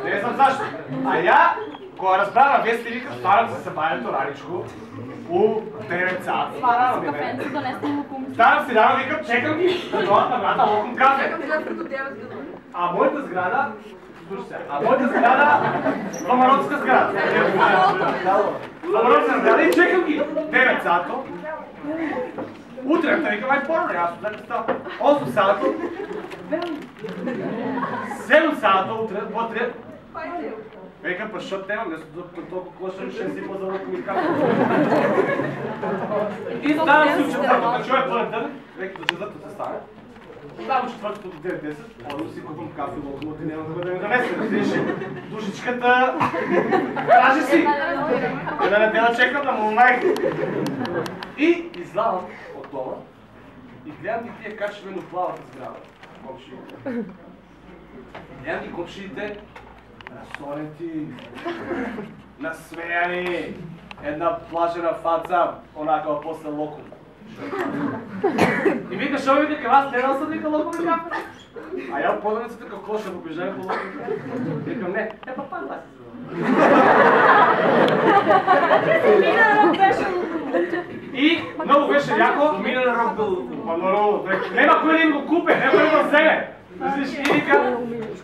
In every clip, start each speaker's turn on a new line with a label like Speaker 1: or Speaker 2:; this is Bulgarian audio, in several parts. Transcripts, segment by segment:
Speaker 1: Не знам защо. А я го разбрана, вие сте вика, станам се събавянето раничко. У 9 сата. Това рано ми бе. Станам си рано, викам, чекам ги. Да дойдат на брата, локом кафе. А моята сграда, Ламароцка сграда. Ламароцка сграда и чекам ги. 9 сата. Утре, викам, ай порно, аз отзад става. 8 сата. 7 сата утре, утре. Викам, па защото темам, не са толкова клъшен, ще си по-завърху ми кафе. И ставам си четвъртата, човек пълен ден, веки до чезата се стане. Ставам четвъртата до 9-10, ходим си купам кафе, локомоти, няма да ме замесли, видиш, душичката, кажи си, да не тела чекам да му майка. И излавам от дома и гледам ги тия как ще ме плават сграда, комшиите. Гледам ги комшиите, разсонети, насмеяни, една плашена фаца, онакава после локом. И вика, шо ми вика, аз гледал съм вика локом и кафе. А я подаме се така, какво ще побежаем по локом и кафе? Викам, не, папа, това си звън. И много беше яко.
Speaker 2: Домина на рок был локом.
Speaker 1: Нема кой да им го купе, нема кой да го вземе.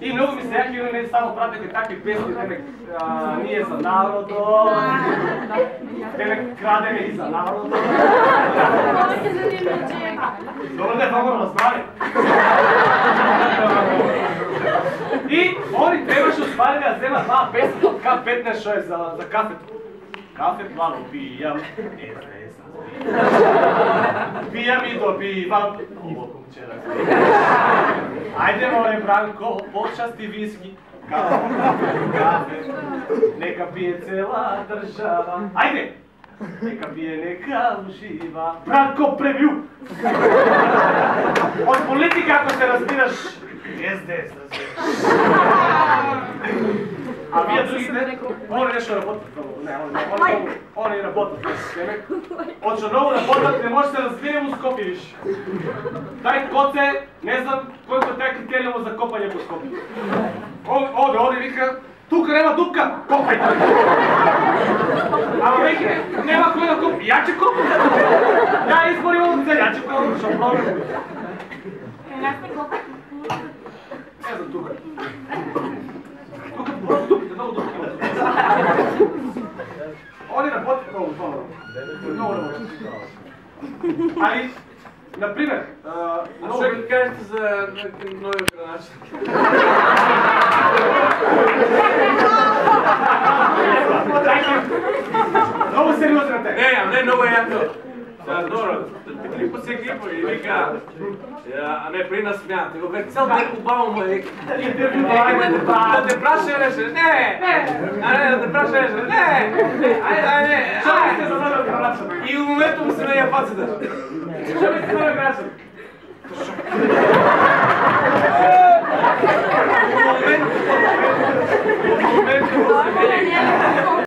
Speaker 1: И много ми се яки, не само пратеха такви песни, ние за народо, те крадеме и за народо. Добре да е много разбрали. И они трябваше успали да вземат това песни от К5 нещо е за кафето. Кафе плано пиям, пиям и допивам. Айде, море, Бранко, по-части виски. Кафе, нека пие цела държава. Айде! Нека пие, нека ужива. Бранко пребил! От политика, ако се разбираш, СДС, разбираш. А вие другите, они нещо работят. Они работят. Отщо много работят, не може да се разбие му Скопи, виж. Дай коце, не знам който тя критерия му за копане по Скопи. Оде, вика, тука нема дупка, копай! Ама веки, нема кой да копи, я че копи! Я изборила от се, я че копи, шо проблем. Не за тука. Тука просто дупите, много дупки. Они работят много, това много работят. Али, например,
Speaker 2: що ги кажете за нови граначи?
Speaker 1: Много сериозен те.
Speaker 2: Не, много яко. Добро, клипо се клипо и вика, а не при нас смяната. Го век цел ден Обама му е. Да те праша реше, не! Да те праша реше, не! Айде!
Speaker 1: Що ми сте забравили граначата?
Speaker 2: И в момента му се наия пацата.
Speaker 1: Що ми сте забравили граначата?
Speaker 2: В момента му се наия